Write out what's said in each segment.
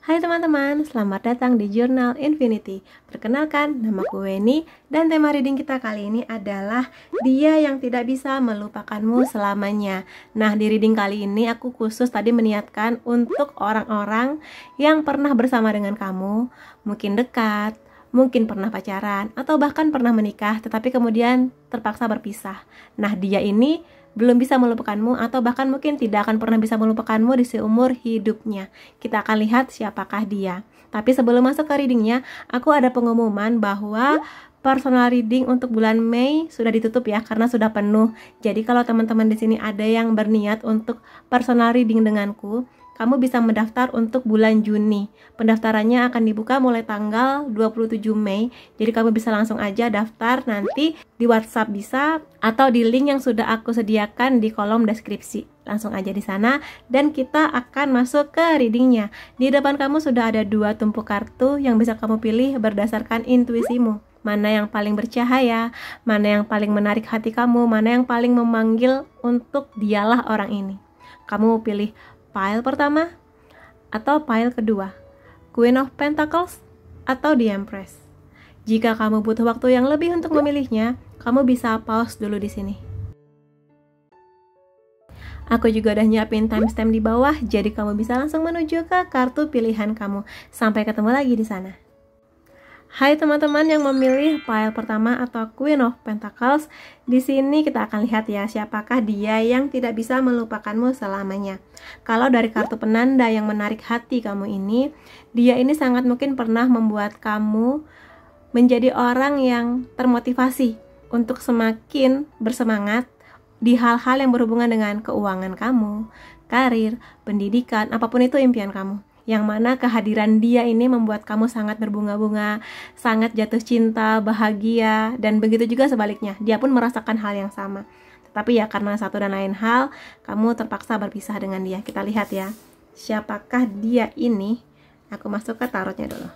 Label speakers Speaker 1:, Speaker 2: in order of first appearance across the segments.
Speaker 1: Hai teman-teman, selamat datang di Jurnal Infinity. Perkenalkan, namaku Weni dan tema reading kita kali ini adalah Dia yang Tidak Bisa Melupakanmu Selamanya. Nah, di reading kali ini aku khusus tadi meniatkan untuk orang-orang yang pernah bersama dengan kamu, mungkin dekat, mungkin pernah pacaran, atau bahkan pernah menikah tetapi kemudian terpaksa berpisah. Nah, dia ini belum bisa melupakanmu atau bahkan mungkin tidak akan pernah bisa melupakanmu di seumur hidupnya. Kita akan lihat siapakah dia. Tapi sebelum masuk ke readingnya, aku ada pengumuman bahwa personal reading untuk bulan Mei sudah ditutup ya, karena sudah penuh. Jadi kalau teman-teman di sini ada yang berniat untuk personal reading denganku, kamu bisa mendaftar untuk bulan Juni. Pendaftarannya akan dibuka mulai tanggal 27 Mei. Jadi kamu bisa langsung aja daftar nanti di WhatsApp bisa atau di link yang sudah aku sediakan di kolom deskripsi. Langsung aja di sana dan kita akan masuk ke readingnya. Di depan kamu sudah ada 2 tumpuk kartu yang bisa kamu pilih berdasarkan intuisimu. Mana yang paling bercahaya, mana yang paling menarik hati kamu, mana yang paling memanggil untuk dialah orang ini. Kamu pilih pile pertama atau pile kedua, Queen of Pentacles atau The Empress. Jika kamu butuh waktu yang lebih untuk memilihnya, kamu bisa pause dulu di sini. Aku juga udah nyiapin timestamp di bawah, jadi kamu bisa langsung menuju ke kartu pilihan kamu. Sampai ketemu lagi di sana. Hai teman-teman yang memilih pile pertama atau Queen of Pentacles. Di sini kita akan lihat ya siapakah dia yang tidak bisa melupakanmu selamanya. Kalau dari kartu penanda yang menarik hati kamu ini, dia ini sangat mungkin pernah membuat kamu menjadi orang yang termotivasi untuk semakin bersemangat di hal-hal yang berhubungan dengan keuangan kamu, karir, pendidikan, apapun itu impian kamu. Yang mana kehadiran dia ini membuat kamu sangat berbunga-bunga, sangat jatuh cinta, bahagia, dan begitu juga sebaliknya. Dia pun merasakan hal yang sama. Tetapi ya karena satu dan lain hal, kamu terpaksa berpisah dengan dia. Kita lihat ya, siapakah dia ini? Aku masuk ke tarotnya dulu.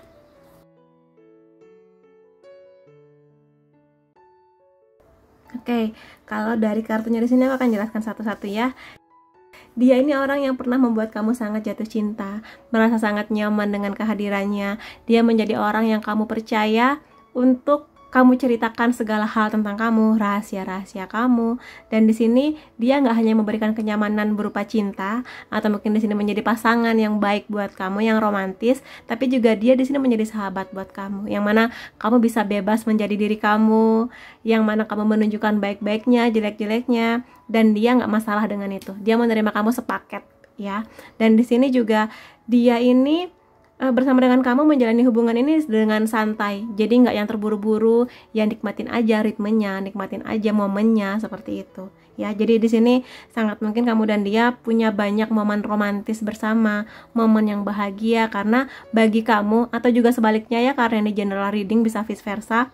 Speaker 1: Oke, kalau dari kartunya di sini aku akan jelaskan satu-satu ya. Dia ini orang yang pernah membuat kamu sangat jatuh cinta, merasa sangat nyaman dengan kehadirannya. Dia menjadi orang yang kamu percaya untuk kamu ceritakan segala hal tentang kamu, rahasia-rahasia kamu. Dan di sini dia nggak hanya memberikan kenyamanan berupa cinta, atau mungkin di sini menjadi pasangan yang baik buat kamu, yang romantis, tapi juga dia di sini menjadi sahabat buat kamu, yang mana kamu bisa bebas menjadi diri kamu, yang mana kamu menunjukkan baik-baiknya, jelek-jeleknya, dan dia nggak masalah dengan itu. Dia menerima kamu sepaket ya. Dan di sini juga dia ini bersama dengan kamu menjalani hubungan ini dengan santai. Jadi nggak yang terburu-buru, ya nikmatin aja ritmenya, nikmatin aja momennya seperti itu. Ya, jadi di sini sangat mungkin kamu dan dia punya banyak momen romantis bersama, momen yang bahagia karena bagi kamu atau juga sebaliknya ya, karena ini general reading bisa vice versa.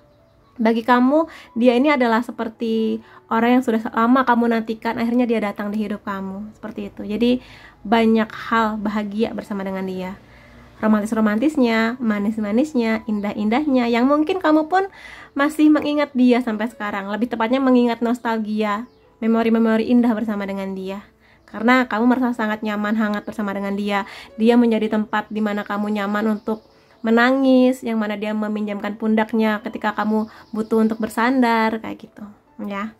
Speaker 1: Bagi kamu, dia ini adalah seperti orang yang sudah lama kamu nantikan, akhirnya dia datang di hidup kamu. Seperti itu. Jadi, banyak hal bahagia bersama dengan dia. Romantis-romantisnya, manis-manisnya, indah-indahnya, yang mungkin kamu pun masih mengingat dia sampai sekarang. Lebih tepatnya mengingat nostalgia, memori-memori indah bersama dengan dia. Karena kamu merasa sangat nyaman, hangat bersama dengan dia. Dia menjadi tempat di mana kamu nyaman untuk menangis, yang mana dia meminjamkan pundaknya ketika kamu butuh untuk bersandar, kayak gitu ya.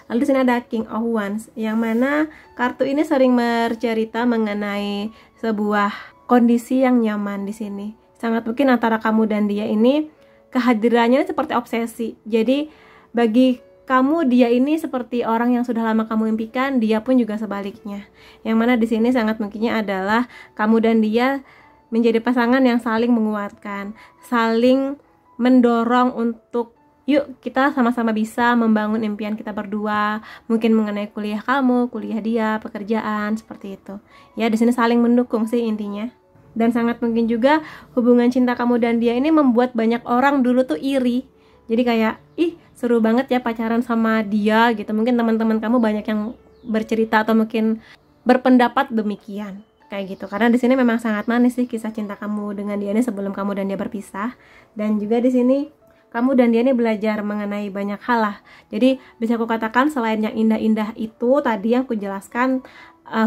Speaker 1: Lalu di sini ada King of Wands, yang mana kartu ini sering bercerita mengenai sebuah kondisi yang nyaman di sini. Sangat mungkin antara kamu dan dia ini kehadirannya seperti obsesi. Jadi bagi kamu dia ini seperti orang yang sudah lama kamu impikan, dia pun juga sebaliknya. Yang mana di sini sangat mungkinnya adalah kamu dan dia menjadi pasangan yang saling menguatkan, saling mendorong untuk yuk kita sama-sama bisa membangun impian kita berdua, mungkin mengenai kuliah kamu, kuliah dia, pekerjaan, seperti itu. Ya, di sini saling mendukung sih intinya. Dan sangat mungkin juga hubungan cinta kamu dan dia ini membuat banyak orang dulu tuh iri. Jadi kayak, ih seru banget ya pacaran sama dia gitu. Mungkin teman-teman kamu banyak yang bercerita atau mungkin berpendapat demikian. Kayak gitu, karena di sini memang sangat manis sih kisah cinta kamu dengan dia ini sebelum kamu dan dia berpisah. Dan juga di sini kamu dan dia ini belajar mengenai banyak hal lah. Jadi bisa aku katakan selain yang indah-indah itu tadi yang aku jelaskan,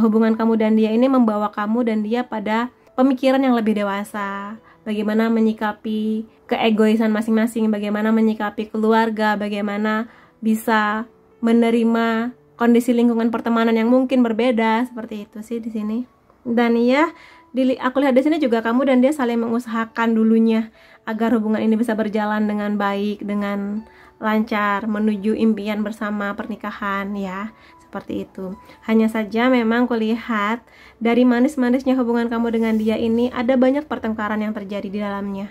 Speaker 1: hubungan kamu dan dia ini membawa kamu dan dia pada pemikiran yang lebih dewasa, bagaimana menyikapi keegoisan masing-masing, bagaimana menyikapi keluarga, bagaimana bisa menerima kondisi lingkungan pertemanan yang mungkin berbeda, seperti itu sih di sini. Dan ya, aku lihat di sini juga kamu dan dia saling mengusahakan dulunya agar hubungan ini bisa berjalan dengan baik, dengan lancar menuju impian bersama pernikahan ya. Seperti itu. Hanya saja memang kulihat dari manis-manisnya hubungan kamu dengan dia ini ada banyak pertengkaran yang terjadi di dalamnya.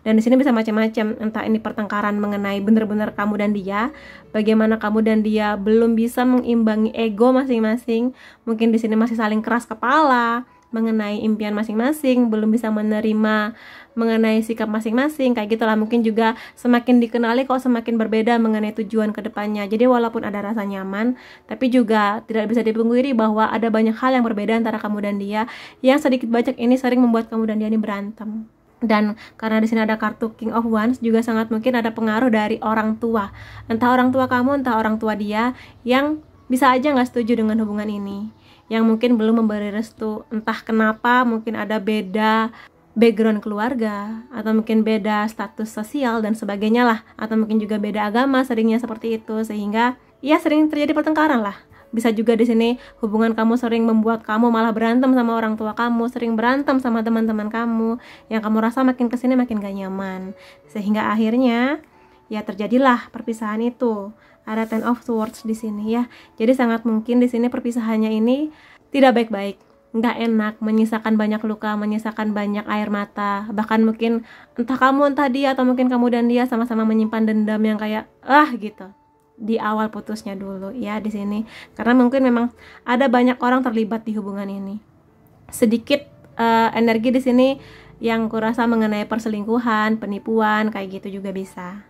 Speaker 1: Dan di sini bisa macam-macam, entah ini pertengkaran mengenai benar-benar kamu dan dia, bagaimana kamu dan dia belum bisa mengimbangi ego masing-masing, mungkin di sini masih saling keras kepala mengenai impian masing-masing, belum bisa menerima mengenai sikap masing-masing, kayak gitulah. Mungkin juga semakin dikenali kok semakin berbeda mengenai tujuan kedepannya. Jadi walaupun ada rasa nyaman, tapi juga tidak bisa dipungkiri bahwa ada banyak hal yang berbeda antara kamu dan dia, yang sedikit banyak ini sering membuat kamu dan dia ini berantem. Dan karena di sini ada kartu King of Wands, juga sangat mungkin ada pengaruh dari orang tua, entah orang tua kamu, entah orang tua dia, yang bisa aja nggak setuju dengan hubungan ini, yang mungkin belum memberi restu. Entah kenapa, mungkin ada beda background keluarga, atau mungkin beda status sosial dan sebagainya lah, atau mungkin juga beda agama, seringnya seperti itu, sehingga ya sering terjadi pertengkaran lah. Bisa juga di sini hubungan kamu sering membuat kamu malah berantem sama orang tua kamu, sering berantem sama teman-teman kamu, yang kamu rasa makin kesini makin gak nyaman, sehingga akhirnya ya terjadilah perpisahan itu. Ada Ten of Swords di sini ya. Jadi sangat mungkin di sini perpisahannya ini tidak baik-baik, nggak enak, menyisakan banyak luka, menyisakan banyak air mata, bahkan mungkin entah kamu entah dia, atau mungkin kamu dan dia sama-sama menyimpan dendam yang kayak gitu di awal putusnya dulu ya di sini. Karena mungkin memang ada banyak orang terlibat di hubungan ini. Sedikit energi di sini yang kurasa mengenai perselingkuhan, penipuan, kayak gitu juga bisa.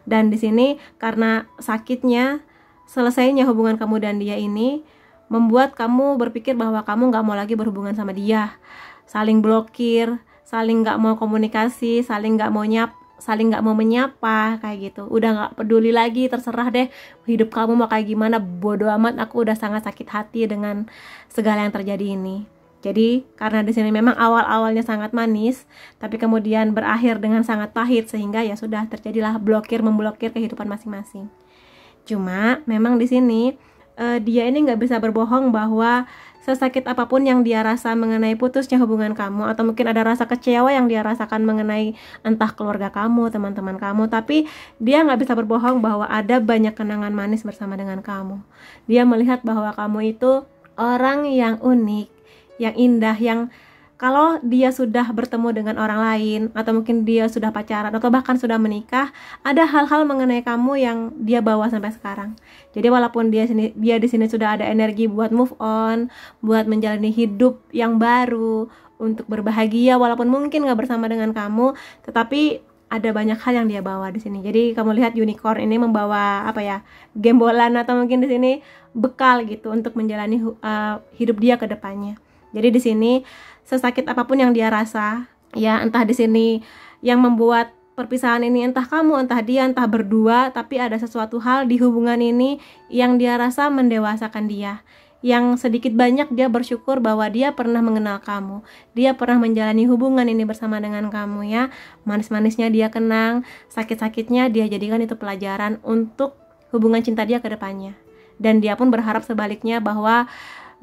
Speaker 1: Dan di sini karena sakitnya selesainya hubungan kamu dan dia ini membuat kamu berpikir bahwa kamu nggak mau lagi berhubungan sama dia, saling blokir, saling nggak mau komunikasi, saling nggak mau menyapa, kayak gitu. Udah nggak peduli lagi, terserah deh hidup kamu mau kayak gimana, bodo amat, aku udah sangat sakit hati dengan segala yang terjadi ini. Jadi karena di sini memang awal-awalnya sangat manis, tapi kemudian berakhir dengan sangat pahit, sehingga ya sudah terjadilah memblokir kehidupan masing-masing. Cuma memang di sini dia ini nggak bisa berbohong bahwa sesakit apapun yang dia rasa mengenai putusnya hubungan kamu, atau mungkin ada rasa kecewa yang dia rasakan mengenai entah keluarga kamu, teman-teman kamu, tapi dia nggak bisa berbohong bahwa ada banyak kenangan manis bersama dengan kamu. Dia melihat bahwa kamu itu orang yang unik, yang indah, yang kalau dia sudah bertemu dengan orang lain, atau mungkin dia sudah pacaran, atau bahkan sudah menikah, ada hal-hal mengenai kamu yang dia bawa sampai sekarang. Jadi walaupun dia di sini sudah ada energi buat move on, buat menjalani hidup yang baru, untuk berbahagia walaupun mungkin nggak bersama dengan kamu, tetapi ada banyak hal yang dia bawa di sini. Jadi kamu lihat unicorn ini membawa gembolan, atau mungkin di sini bekal gitu untuk menjalani hidup dia ke depannya. Jadi di sini sesakit apapun yang dia rasa, ya entah di sini yang membuat perpisahan ini entah kamu, entah dia, entah berdua, tapi ada sesuatu hal di hubungan ini yang dia rasa mendewasakan dia. Yang sedikit banyak dia bersyukur bahwa dia pernah mengenal kamu, dia pernah menjalani hubungan ini bersama dengan kamu ya. Manis-manisnya dia kenang, sakit-sakitnya dia jadikan itu pelajaran untuk hubungan cinta dia ke depannya. Dan dia pun berharap sebaliknya bahwa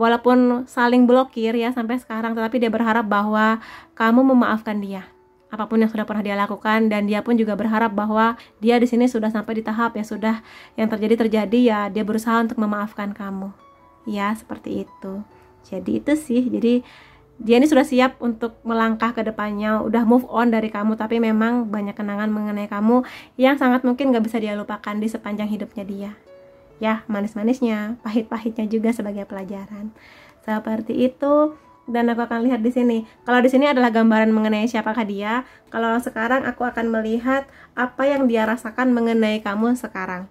Speaker 1: walaupun saling blokir ya sampai sekarang, tetapi dia berharap bahwa kamu memaafkan dia apapun yang sudah pernah dia lakukan, dan dia pun juga berharap bahwa dia di sini sudah sampai di tahap ya sudah, yang terjadi ya dia berusaha untuk memaafkan kamu. Ya, seperti itu. Jadi itu sih. Jadi dia ini sudah siap untuk melangkah ke depannya, udah move on dari kamu, tapi memang banyak kenangan mengenai kamu yang sangat mungkin gak bisa dia lupakan di sepanjang hidupnya dia. Ya, manis-manisnya, pahit-pahitnya juga sebagai pelajaran. Seperti itu. Dan aku akan lihat di sini. Kalau di sini adalah gambaran mengenai siapakah dia. Kalau sekarang aku akan melihat apa yang dia rasakan mengenai kamu sekarang.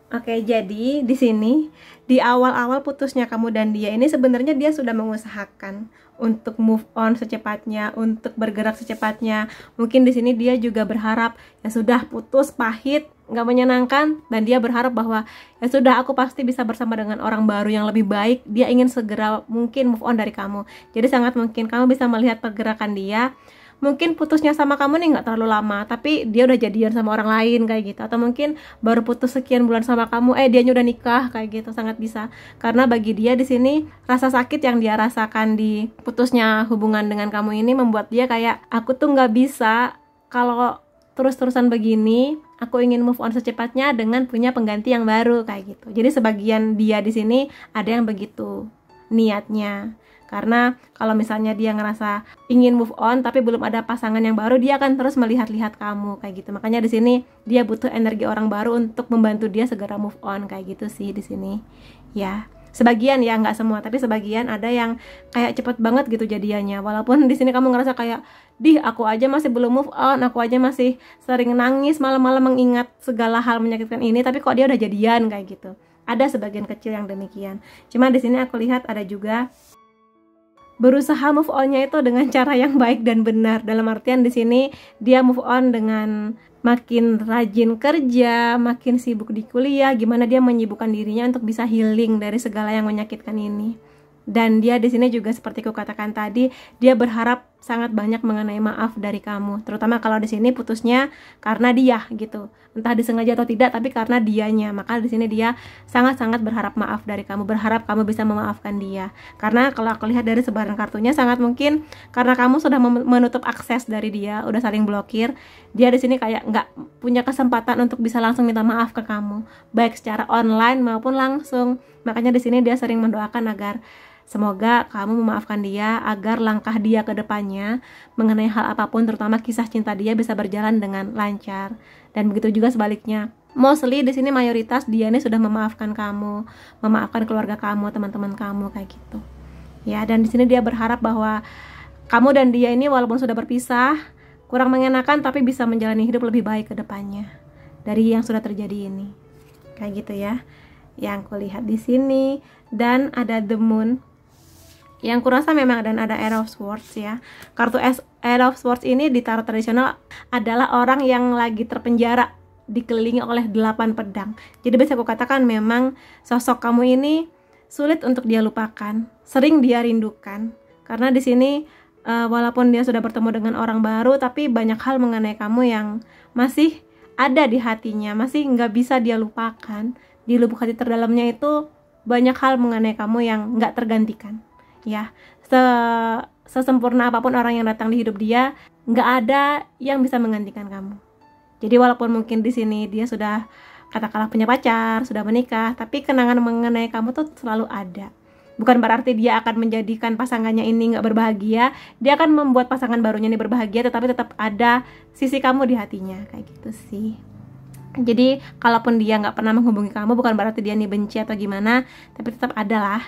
Speaker 1: Oke, jadi di sini di awal-awal putusnya kamu dan dia ini sebenarnya dia sudah mengusahakan untuk move on secepatnya, untuk bergerak secepatnya. Mungkin di sini dia juga berharap ya sudah putus pahit, nggak menyenangkan, dan dia berharap bahwa ya sudah, aku pasti bisa bersama dengan orang baru yang lebih baik. Dia ingin segera mungkin move on dari kamu. Jadi sangat mungkin kamu bisa melihat pergerakan dia. Mungkin putusnya sama kamu nih nggak terlalu lama, tapi dia udah jadian sama orang lain kayak gitu. Atau mungkin baru putus sekian bulan sama kamu, dianya udah nikah kayak gitu. Sangat bisa, karena bagi dia di sini rasa sakit yang dia rasakan di putusnya hubungan dengan kamu ini membuat dia kayak, aku tuh nggak bisa kalau terus-terusan begini. Aku ingin move on secepatnya dengan punya pengganti yang baru kayak gitu. Jadi sebagian dia di sini ada yang begitu niatnya. Karena kalau misalnya dia ngerasa ingin move on tapi belum ada pasangan yang baru, dia akan terus melihat-lihat kamu kayak gitu. Makanya di sini dia butuh energi orang baru untuk membantu dia segera move on kayak gitu sih di sini. Ya, sebagian ya, nggak semua, tapi sebagian ada yang kayak cepet banget gitu jadiannya. Walaupun di sini kamu ngerasa kayak, aku aja masih belum move on, aku aja masih sering nangis malam-malam mengingat segala hal menyakitkan ini, tapi kok dia udah jadian kayak gitu. Ada sebagian kecil yang demikian. Cuma di sini aku lihat ada juga berusaha move on-nya itu dengan cara yang baik dan benar. Dalam artian di sini dia move on dengan makin rajin kerja, makin sibuk di kuliah, gimana dia menyibukkan dirinya untuk bisa healing dari segala yang menyakitkan ini. Dan dia di sini juga seperti aku katakan tadi, dia berharap sangat banyak mengenai maaf dari kamu. Terutama kalau di sini putusnya karena dia gitu. Entah disengaja atau tidak, tapi karena dianya. Maka di sini dia sangat-sangat berharap maaf dari kamu, berharap kamu bisa memaafkan dia. Karena kalau aku lihat dari sebaran kartunya, sangat mungkin karena kamu sudah menutup akses dari dia, udah saling blokir. Dia di sini kayak nggak punya kesempatan untuk bisa langsung minta maaf ke kamu, baik secara online maupun langsung. Makanya di sini dia sering mendoakan agar semoga kamu memaafkan dia, agar langkah dia ke depannya mengenai hal apapun, terutama kisah cinta dia, bisa berjalan dengan lancar. Dan begitu juga sebaliknya. Mostly di sini mayoritas dia nih sudah memaafkan kamu, memaafkan keluarga kamu, teman-teman kamu kayak gitu. Ya, dan di sini dia berharap bahwa kamu dan dia ini walaupun sudah berpisah, kurang mengenakan, tapi bisa menjalani hidup lebih baik ke depannya dari yang sudah terjadi ini. Kayak gitu ya. Yang kulihat di sini, dan ada The Moon. Yang kurasa memang ada Ace of Swords ya. Kartu Ace of Swords ini di tarot tradisional adalah orang yang lagi terpenjara, dikelilingi oleh 8 pedang. Jadi bisa aku katakan memang sosok kamu ini sulit untuk dia lupakan, sering dia rindukan. Karena di sini walaupun dia sudah bertemu dengan orang baru, tapi banyak hal mengenai kamu yang masih ada di hatinya, masih nggak bisa dia lupakan. Di lubuk hati terdalamnya itu banyak hal mengenai kamu yang nggak tergantikan. Ya, sesempurna apapun orang yang datang di hidup dia, nggak ada yang bisa menggantikan kamu. Jadi walaupun mungkin di sini dia sudah katakanlah punya pacar, sudah menikah, tapi kenangan mengenai kamu tuh selalu ada. Bukan berarti dia akan menjadikan pasangannya ini nggak berbahagia, dia akan membuat pasangan barunya ini berbahagia, tetapi tetap ada sisi kamu di hatinya, kayak gitu sih. Jadi kalaupun dia nggak pernah menghubungi kamu, bukan berarti dia nih benci atau gimana, tapi tetap ada lah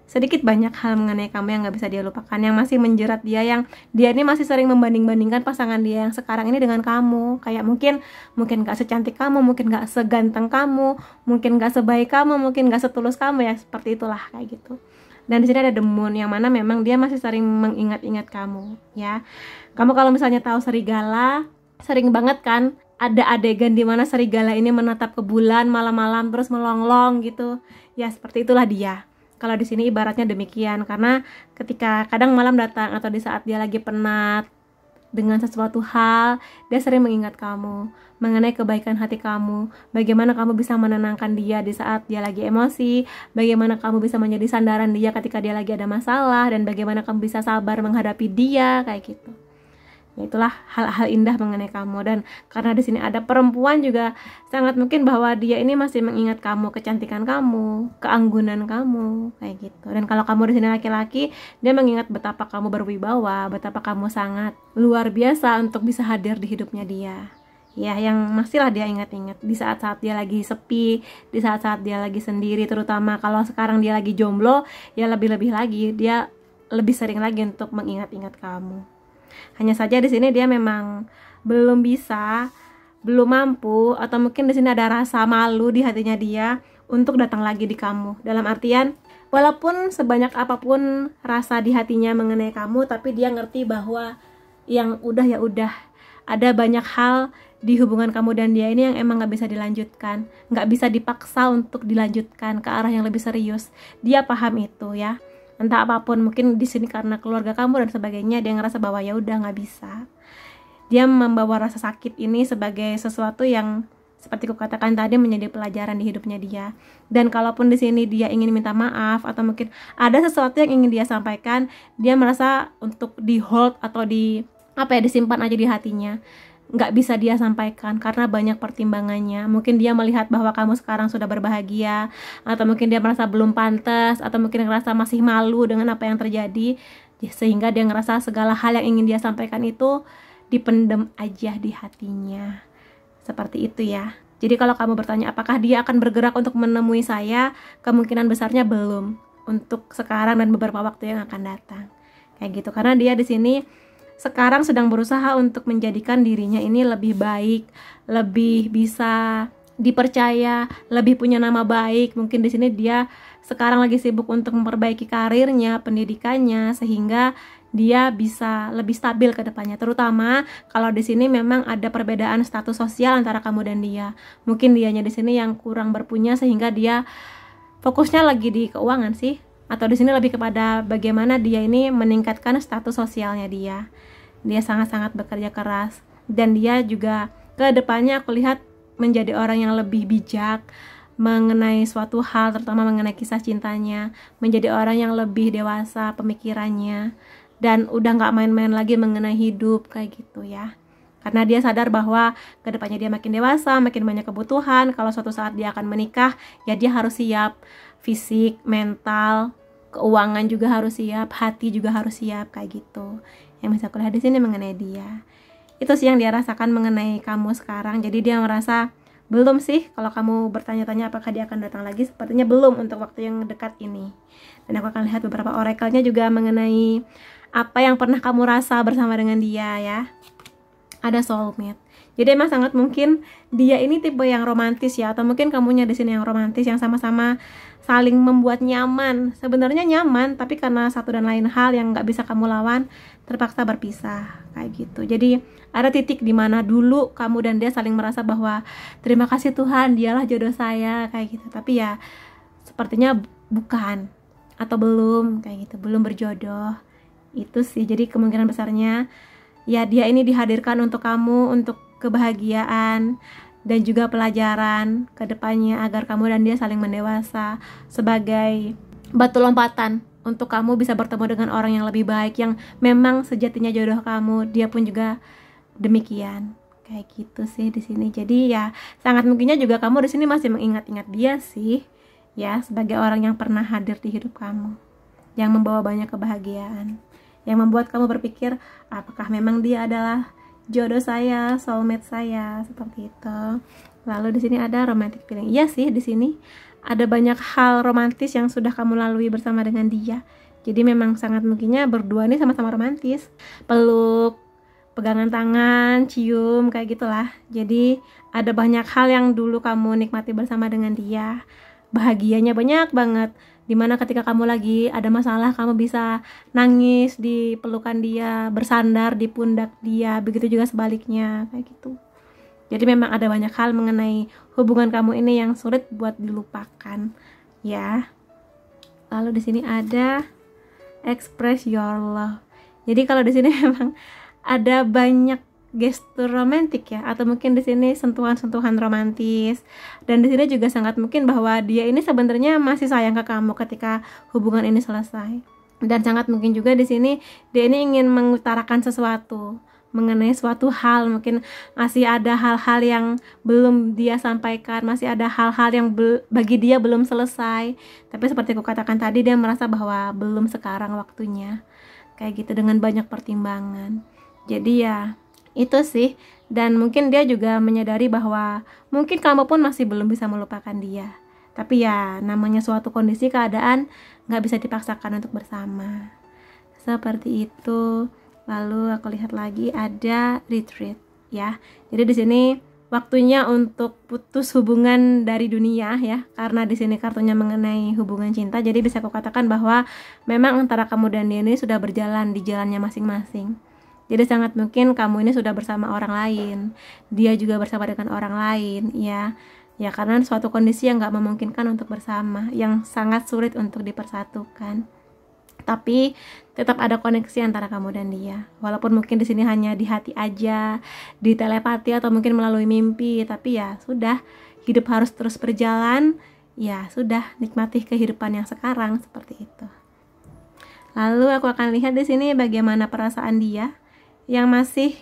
Speaker 1: sedikit banyak hal mengenai kamu yang gak bisa dia lupakan, yang masih menjerat dia, yang dia ini masih sering membanding-bandingkan pasangan dia yang sekarang ini dengan kamu. Kayak mungkin gak secantik kamu, mungkin gak seganteng kamu, mungkin gak sebaik kamu, mungkin gak setulus kamu, ya seperti itulah kayak gitu. Dan di sini ada The Moon, yang mana memang dia masih sering mengingat-ingat kamu ya. Kamu kalau misalnya tahu serigala, sering banget kan ada adegan dimana serigala ini menatap ke bulan malam-malam terus melonglong gitu. Ya seperti itulah dia. Kalau di sini ibaratnya demikian, karena ketika kadang malam datang atau di saat dia lagi penat dengan sesuatu hal, dia sering mengingat kamu, mengenai kebaikan hati kamu, bagaimana kamu bisa menenangkan dia di saat dia lagi emosi, bagaimana kamu bisa menjadi sandaran dia ketika dia lagi ada masalah, dan bagaimana kamu bisa sabar menghadapi dia, kayak gitu. Ya itulah hal-hal indah mengenai kamu. Dan karena di sini ada perempuan juga, sangat mungkin bahwa dia ini masih mengingat kamu, kecantikan kamu, keanggunan kamu, kayak gitu. Dan kalau kamu di sini laki-laki, dia mengingat betapa kamu berwibawa, betapa kamu sangat luar biasa untuk bisa hadir di hidupnya dia. Ya, yang masihlah dia ingat-ingat di saat-saat dia lagi sepi, di saat-saat dia lagi sendiri, terutama kalau sekarang dia lagi jomblo, ya lebih-lebih lagi dia lebih sering lagi untuk mengingat-ingat kamu. Hanya saja di sini dia memang belum bisa, belum mampu, atau mungkin di sini ada rasa malu di hatinya dia untuk datang lagi di kamu. Dalam artian, walaupun sebanyak apapun rasa di hatinya mengenai kamu, tapi dia ngerti bahwa yang udah ya udah, ada banyak hal di hubungan kamu dan dia ini yang emang gak bisa dilanjutkan, gak bisa dipaksa untuk dilanjutkan ke arah yang lebih serius. Dia paham itu ya, entah apapun, mungkin di sini karena keluarga kamu dan sebagainya, dia ngerasa bahwa ya udah gak bisa. Dia membawa rasa sakit ini sebagai sesuatu yang seperti aku katakan tadi menjadi pelajaran di hidupnya dia. Dan kalaupun di sini dia ingin minta maaf atau mungkin ada sesuatu yang ingin dia sampaikan, dia merasa untuk di hold atau disimpan aja di hatinya, nggak bisa dia sampaikan karena banyak pertimbangannya. Mungkin dia melihat bahwa kamu sekarang sudah berbahagia, atau mungkin dia merasa belum pantas, atau mungkin ngerasa masih malu dengan apa yang terjadi, sehingga dia ngerasa segala hal yang ingin dia sampaikan itu dipendem aja di hatinya. Seperti itu ya. Jadi kalau kamu bertanya apakah dia akan bergerak untuk menemui saya, kemungkinan besarnya belum untuk sekarang dan beberapa waktu yang akan datang. Kayak gitu, karena dia di sini sekarang sedang berusaha untuk menjadikan dirinya ini lebih baik, lebih bisa dipercaya, lebih punya nama baik. Mungkin di sini dia sekarang lagi sibuk untuk memperbaiki karirnya, pendidikannya, sehingga dia bisa lebih stabil ke depannya. Terutama kalau di sini memang ada perbedaan status sosial antara kamu dan dia. Mungkin dianya di sini yang kurang berpunya sehingga dia fokusnya lagi di keuangan sih. Atau di sini lebih kepada bagaimana dia ini meningkatkan status sosialnya dia. Dia sangat-sangat bekerja keras dan dia juga ke depannya aku lihat menjadi orang yang lebih bijak mengenai suatu hal, terutama mengenai kisah cintanya, menjadi orang yang lebih dewasa pemikirannya dan udah nggak main-main lagi mengenai hidup kayak gitu ya. Karena dia sadar bahwa kedepannya dia makin dewasa, makin banyak kebutuhan. Kalau suatu saat dia akan menikah, ya dia harus siap, fisik, mental, keuangan juga harus siap, hati juga harus siap kayak gitu. Yang bisa aku lihat di sini mengenai dia. Itu sih yang dia rasakan mengenai kamu sekarang. Jadi dia merasa belum sih, kalau kamu bertanya-tanya apakah dia akan datang lagi, sepertinya belum untuk waktu yang dekat ini. Dan aku akan lihat beberapa oracle-nya juga mengenai apa yang pernah kamu rasa bersama dengan dia ya. Ada soulmate. Jadi emang sangat mungkin dia ini tipe yang romantis ya, atau mungkin kamunya di sini yang romantis, yang sama-sama saling membuat nyaman. Sebenarnya nyaman, tapi karena satu dan lain hal yang nggak bisa kamu lawan, terpaksa berpisah kayak gitu. Jadi ada titik di mana dulu kamu dan dia saling merasa bahwa terima kasih Tuhan, dialah jodoh saya kayak gitu. Tapi ya sepertinya bukan atau belum kayak gitu, belum berjodoh. Itu sih. Jadi kemungkinan besarnya ya dia ini dihadirkan untuk kamu, untuk kebahagiaan dan juga pelajaran ke depannya agar kamu dan dia saling mendewasa, sebagai batu lompatan untuk kamu bisa bertemu dengan orang yang lebih baik, yang memang sejatinya jodoh kamu. Dia pun juga demikian. Kayak gitu sih di sini. Jadi ya sangat mungkinnya juga kamu di sini masih mengingat-ingat dia sih ya, sebagai orang yang pernah hadir di hidup kamu, yang membawa banyak kebahagiaan, yang membuat kamu berpikir apakah memang dia adalah jodoh saya, soulmate saya, seperti itu. Lalu di sini ada romantic feeling. Iya sih, di sini ada banyak hal romantis yang sudah kamu lalui bersama dengan dia. Jadi memang sangat mungkinnya berdua ini sama-sama romantis. Peluk, pegangan tangan, cium, kayak gitulah. Jadi ada banyak hal yang dulu kamu nikmati bersama dengan dia. Bahagianya banyak banget. Dimana ketika kamu lagi ada masalah, kamu bisa nangis di pelukan dia, bersandar di pundak dia, begitu juga sebaliknya kayak gitu. Jadi memang ada banyak hal mengenai hubungan kamu ini yang sulit buat dilupakan ya. Lalu di sini ada express your love. Jadi kalau di sini memang ada banyak gestur romantik ya, atau mungkin di sini sentuhan-sentuhan romantis. Dan di sini juga sangat mungkin bahwa dia ini sebenarnya masih sayang ke kamu ketika hubungan ini selesai. Dan sangat mungkin juga di sini dia ini ingin mengutarakan sesuatu mengenai suatu hal, mungkin masih ada hal-hal yang belum dia sampaikan, masih ada hal-hal yang bagi dia belum selesai. Tapi seperti aku katakan tadi, dia merasa bahwa belum sekarang waktunya. Kayak gitu, dengan banyak pertimbangan. Jadi ya itu sih. Dan mungkin dia juga menyadari bahwa mungkin kamu pun masih belum bisa melupakan dia. Tapi ya namanya suatu kondisi, keadaan gak bisa dipaksakan untuk bersama. Seperti itu. Lalu aku lihat lagi ada retreat ya. Jadi di sini waktunya untuk putus hubungan dari dunia ya. Karena di sini kartunya mengenai hubungan cinta. Jadi bisa aku katakan bahwa memang antara kamu dan dia ini sudah berjalan di jalannya masing-masing. Jadi sangat mungkin kamu ini sudah bersama orang lain, dia juga bersama dengan orang lain, ya. Ya karena suatu kondisi yang gak memungkinkan untuk bersama, yang sangat sulit untuk dipersatukan. Tapi tetap ada koneksi antara kamu dan dia. Walaupun mungkin di sini hanya di hati aja, di telepati atau mungkin melalui mimpi, tapi ya sudah, hidup harus terus berjalan. Ya sudah, nikmati kehidupan yang sekarang seperti itu. Lalu aku akan lihat di sini bagaimana perasaan dia yang masih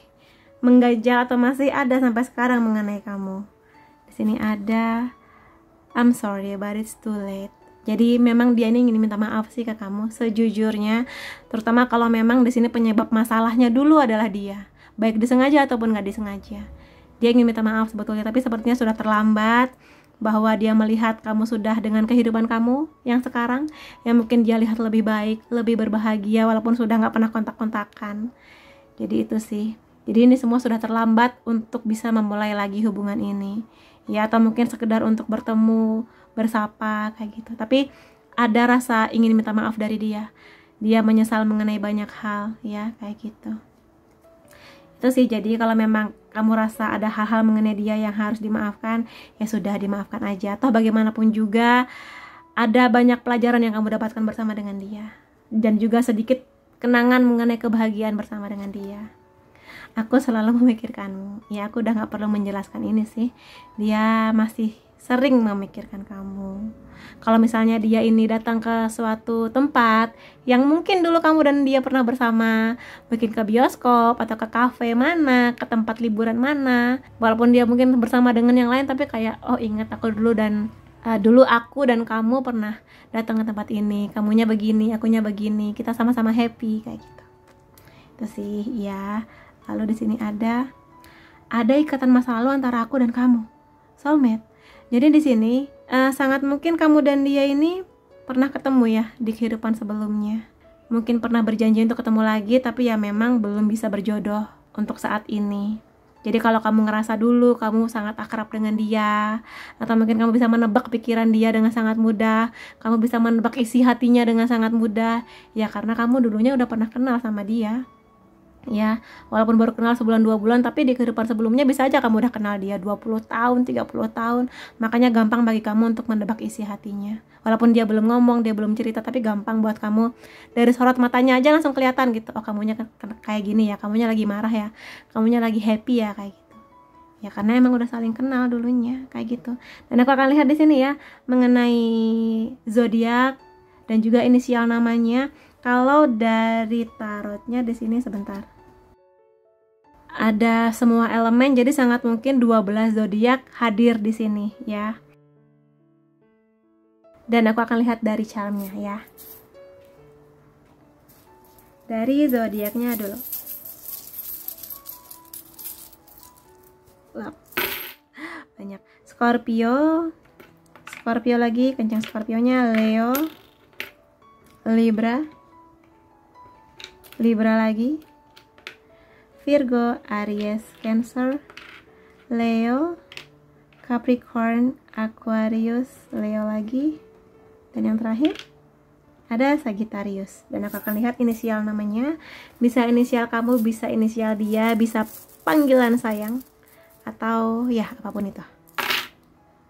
Speaker 1: menggajah atau masih ada sampai sekarang mengenai kamu. Di sini ada I'm sorry but it's too late. Jadi memang dia ini ingin minta maaf sih ke kamu sejujurnya, terutama kalau memang di sini penyebab masalahnya dulu adalah dia, baik disengaja ataupun nggak disengaja. Dia ingin minta maaf sebetulnya, tapi sepertinya sudah terlambat, bahwa dia melihat kamu sudah dengan kehidupan kamu yang sekarang, yang mungkin dia lihat lebih baik, lebih berbahagia walaupun sudah nggak pernah kontak-kontakan. Jadi itu sih. Jadi ini semua sudah terlambat untuk bisa memulai lagi hubungan ini. Ya atau mungkin sekedar untuk bertemu, bersapa kayak gitu. Tapi ada rasa ingin minta maaf dari dia. Dia menyesal mengenai banyak hal, ya kayak gitu. Itu sih. Jadi kalau memang kamu rasa ada hal-hal mengenai dia yang harus dimaafkan, ya sudah dimaafkan aja. Atau bagaimanapun juga ada banyak pelajaran yang kamu dapatkan bersama dengan dia, dan juga sedikit kenangan mengenai kebahagiaan bersama dengan dia. Aku selalu memikirkanmu. Ya aku udah gak perlu menjelaskan ini sih. Dia masih sering memikirkan kamu. Kalau misalnya dia ini datang ke suatu tempat yang mungkin dulu kamu dan dia pernah bersama, mungkin ke bioskop atau ke kafe mana, ke tempat liburan mana, walaupun dia mungkin bersama dengan yang lain, tapi kayak oh ingat aku dulu dan dulu aku dan kamu pernah datang ke tempat ini, kamunya begini, akunya begini, kita sama-sama happy kayak gitu. Itu sih ya. Lalu di sini ada ikatan masa lalu antara aku dan kamu, soulmate. Jadi di sini sangat mungkin kamu dan dia ini pernah ketemu ya di kehidupan sebelumnya. Mungkin pernah berjanji untuk ketemu lagi, tapi ya memang belum bisa berjodoh untuk saat ini. Jadi kalau kamu ngerasa dulu kamu sangat akrab dengan dia, atau mungkin kamu bisa menebak pikiran dia dengan sangat mudah, kamu bisa menebak isi hatinya dengan sangat mudah, ya karena kamu dulunya udah pernah kenal sama dia. Ya, walaupun baru kenal sebulan 2 bulan, tapi di kehidupan sebelumnya bisa aja kamu udah kenal dia 20 tahun, 30 tahun. Makanya gampang bagi kamu untuk menebak isi hatinya. Walaupun dia belum ngomong, dia belum cerita, tapi gampang buat kamu dari sorot matanya aja langsung kelihatan gitu. Oh, kamunya kayak gini ya, kamunya lagi marah ya, kamunya lagi happy ya, kayak gitu. Ya karena emang udah saling kenal dulunya, kayak gitu. Dan aku akan lihat di sini ya mengenai zodiak dan juga inisial namanya. Kalau dari tarotnya di sini sebentar, ada semua elemen, jadi sangat mungkin 12 zodiak hadir di sini ya. Dan aku akan lihat dari charmnya ya. Dari zodiaknya dulu. Wow. Banyak. Scorpio lagi, kencang Scorpionya. Leo, Libra lagi, Virgo, Aries, Cancer, Leo, Capricorn, Aquarius, Leo lagi, dan yang terakhir ada Sagittarius. Dan aku akan lihat inisial namanya. Bisa inisial kamu, bisa inisial dia, bisa panggilan sayang, atau ya apapun itu.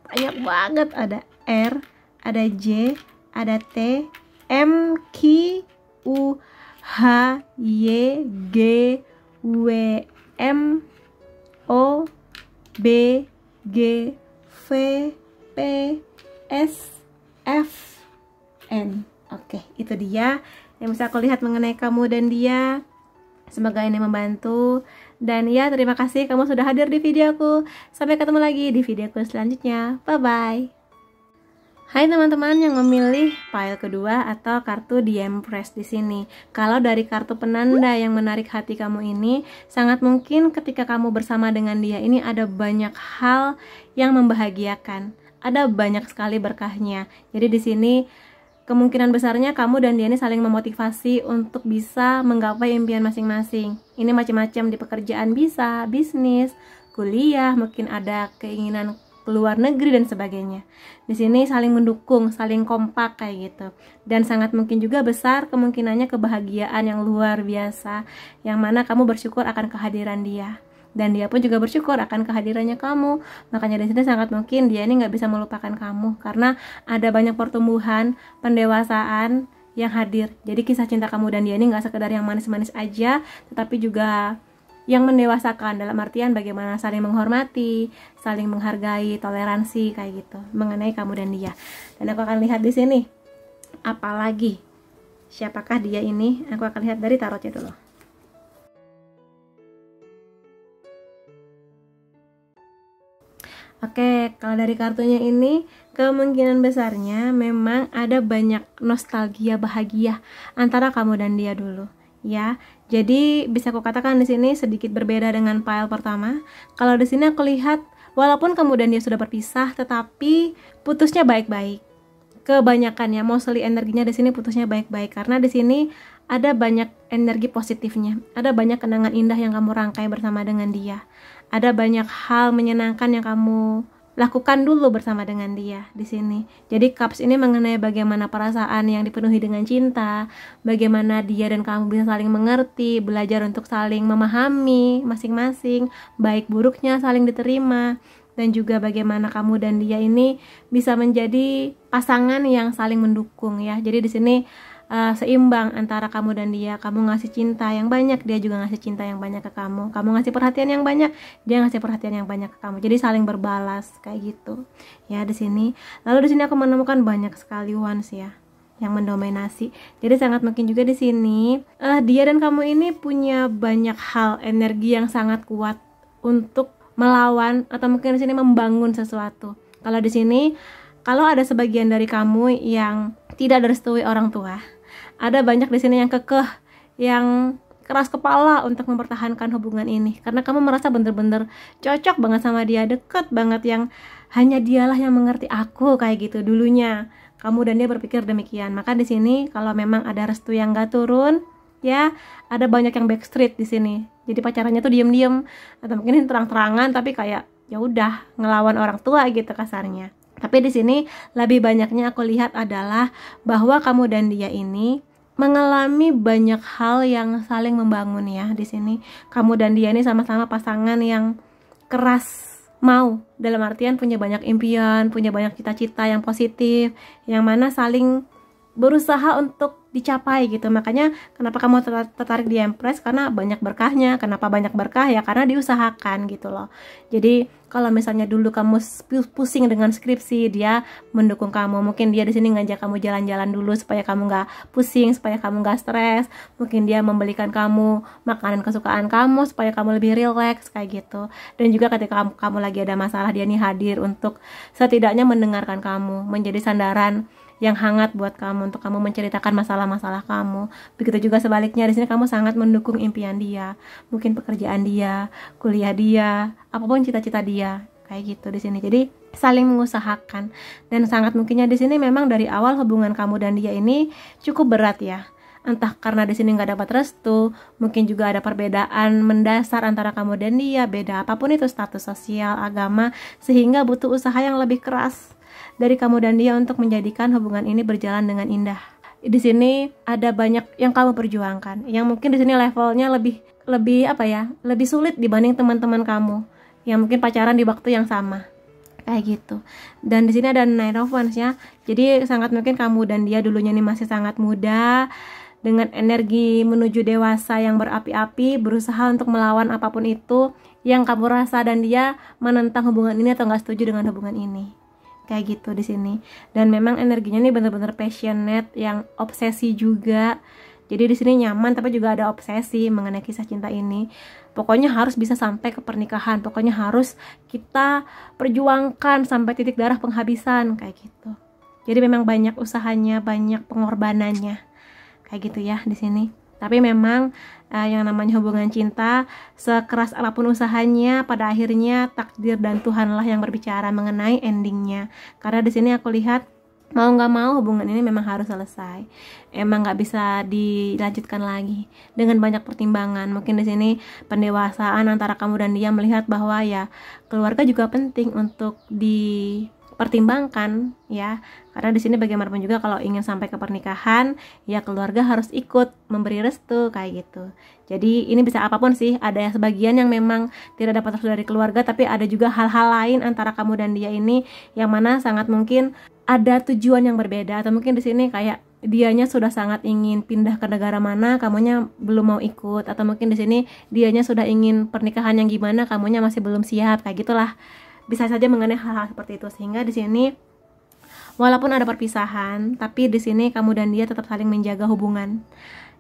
Speaker 1: Banyak banget, ada R, ada J, ada T, M, Q, U, H, Y, G, W, M, O, B, G, V, P, S, F, N. Oke, itu dia yang bisa aku lihat mengenai kamu dan dia. Semoga ini membantu. Dan ya, terima kasih kamu sudah hadir di videoku. Sampai ketemu lagi di videoku selanjutnya. Bye-bye. Hai teman-teman yang memilih file kedua atau kartu The Empress di sini. Kalau dari kartu penanda yang menarik hati kamu ini, sangat mungkin ketika kamu bersama dengan dia ini ada banyak hal yang membahagiakan. Ada banyak sekali berkahnya. Jadi di sini kemungkinan besarnya kamu dan dia ini saling memotivasi untuk bisa menggapai impian masing-masing. Ini macam-macam, di pekerjaan bisa, bisnis, kuliah, mungkin ada keinginan ke luar negeri dan sebagainya. Di sini saling mendukung, saling kompak kayak gitu. Dan sangat mungkin juga besar kemungkinannya kebahagiaan yang luar biasa, yang mana kamu bersyukur akan kehadiran dia. Dan dia pun juga bersyukur akan kehadirannya kamu. Makanya di sini sangat mungkin dia ini nggak bisa melupakan kamu, karena ada banyak pertumbuhan, pendewasaan yang hadir. Jadi kisah cinta kamu dan dia ini nggak sekedar yang manis-manis aja, tetapi juga yang mendewasakan, dalam artian bagaimana saling menghormati, saling menghargai, toleransi kayak gitu mengenai kamu dan dia. Dan aku akan lihat di sini apalagi siapakah dia ini. Aku akan lihat dari tarotnya dulu. Oke, kalau dari kartunya ini kemungkinan besarnya memang ada banyak nostalgia bahagia antara kamu dan dia dulu. Ya, jadi bisa aku katakan di sini sedikit berbeda dengan pile pertama. Kalau di sini aku lihat walaupun kamu dan dia sudah berpisah, tetapi putusnya baik-baik. Kebanyakan ya, mostly energinya di sini putusnya baik-baik, karena di sini ada banyak energi positifnya, ada banyak kenangan indah yang kamu rangkai bersama dengan dia, ada banyak hal menyenangkan yang kamu lakukan dulu bersama dengan dia di sini. Jadi cups ini mengenai bagaimana perasaan yang dipenuhi dengan cinta, bagaimana dia dan kamu bisa saling mengerti, belajar untuk saling memahami masing-masing, baik buruknya saling diterima, dan juga bagaimana kamu dan dia ini bisa menjadi pasangan yang saling mendukung ya. Jadi di sini seimbang antara kamu dan dia. Kamu ngasih cinta yang banyak, dia juga ngasih cinta yang banyak ke kamu. Kamu ngasih perhatian yang banyak, dia ngasih perhatian yang banyak ke kamu. Jadi saling berbalas kayak gitu. Ya di sini. Lalu di sini aku menemukan banyak sekali wands ya yang mendominasi. Jadi sangat mungkin juga di sini dia dan kamu ini punya banyak hal, energi yang sangat kuat untuk melawan atau mungkin di sini membangun sesuatu. Kalau di sini, kalau ada sebagian dari kamu yang tidak direstui orang tua, ada banyak di sini yang kekeh, yang keras kepala untuk mempertahankan hubungan ini, karena kamu merasa bener-bener cocok banget sama dia, deket banget, yang hanya dialah yang mengerti aku kayak gitu dulunya. Kamu dan dia berpikir demikian. Maka di sini kalau memang ada restu yang gak turun, ya ada banyak yang backstreet di sini. Jadi pacarannya tuh diem-diem atau mungkin terang-terangan, tapi kayak ya udah ngelawan orang tua gitu kasarnya. Tapi di sini lebih banyaknya aku lihat adalah bahwa kamu dan dia ini mengalami banyak hal yang saling membangun ya. Di sini kamu dan dia ini sama-sama pasangan yang keras mau, dalam artian punya banyak impian, punya banyak cita-cita yang positif, yang mana saling berusaha untuk dicapai gitu. Makanya kenapa kamu tertarik di Empress, karena banyak berkahnya. Kenapa banyak berkah? Ya karena diusahakan gitu loh. Jadi kalau misalnya dulu kamu pusing dengan skripsi, dia mendukung kamu. Mungkin dia di sini ngajak kamu jalan-jalan dulu supaya kamu nggak pusing, supaya kamu nggak stres. Mungkin dia membelikan kamu makanan kesukaan kamu supaya kamu lebih rileks kayak gitu. Dan juga ketika kamu lagi ada masalah, dia nih hadir untuk setidaknya mendengarkan kamu, menjadi sandaran yang hangat buat kamu, untuk kamu menceritakan masalah-masalah kamu. Begitu juga sebaliknya, di sini kamu sangat mendukung impian dia, mungkin pekerjaan dia, kuliah dia, apapun cita-cita dia, kayak gitu di sini. Jadi saling mengusahakan, dan sangat mungkinnya di sini memang dari awal hubungan kamu dan dia ini cukup berat ya. Entah karena di sini nggak dapat restu, mungkin juga ada perbedaan mendasar antara kamu dan dia, beda apapun itu status sosial, agama, sehingga butuh usaha yang lebih keras dari kamu dan dia untuk menjadikan hubungan ini berjalan dengan indah. Di sini ada banyak yang kamu perjuangkan, yang mungkin di sini levelnya lebih apa ya, lebih sulit dibanding teman-teman kamu yang mungkin pacaran di waktu yang sama kayak gitu. Dan di sini ada Knight of Wands ya. Jadi sangat mungkin kamu dan dia dulunya ini masih sangat muda, dengan energi menuju dewasa yang berapi-api, berusaha untuk melawan apapun itu yang kamu rasa, dan dia menentang hubungan ini atau nggak setuju dengan hubungan ini. Kayak gitu di sini. Dan memang energinya nih bener-bener passionate, yang obsesi juga. Jadi di sini nyaman tapi juga ada obsesi mengenai kisah cinta ini. Pokoknya harus bisa sampai ke pernikahan. Pokoknya harus kita perjuangkan sampai titik darah penghabisan kayak gitu. Jadi memang banyak usahanya, banyak pengorbanannya. Kayak gitu ya di sini. Tapi memang yang namanya hubungan cinta, sekeras apapun usahanya, pada akhirnya takdir dan Tuhanlah yang berbicara mengenai endingnya. Karena di sini aku lihat mau nggak mau hubungan ini memang harus selesai, emang nggak bisa dilanjutkan lagi dengan banyak pertimbangan. Mungkin di sini pendewasaan antara kamu dan dia melihat bahwa ya keluarga juga penting untuk dipertimbangkan ya, karena di sini bagaimanapun juga kalau ingin sampai ke pernikahan ya keluarga harus ikut memberi restu kayak gitu. Jadi ini bisa apapun sih, ada yang sebagian yang memang tidak dapat restu dari keluarga, tapi ada juga hal-hal lain antara kamu dan dia ini yang mana sangat mungkin ada tujuan yang berbeda, atau mungkin di sini kayak dianya sudah sangat ingin pindah ke negara mana, kamunya belum mau ikut, atau mungkin di sini dianya sudah ingin pernikahan yang gimana, kamunya masih belum siap, kayak gitulah. Bisa saja mengenai hal-hal seperti itu, sehingga di sini walaupun ada perpisahan, tapi di sini kamu dan dia tetap saling menjaga hubungan.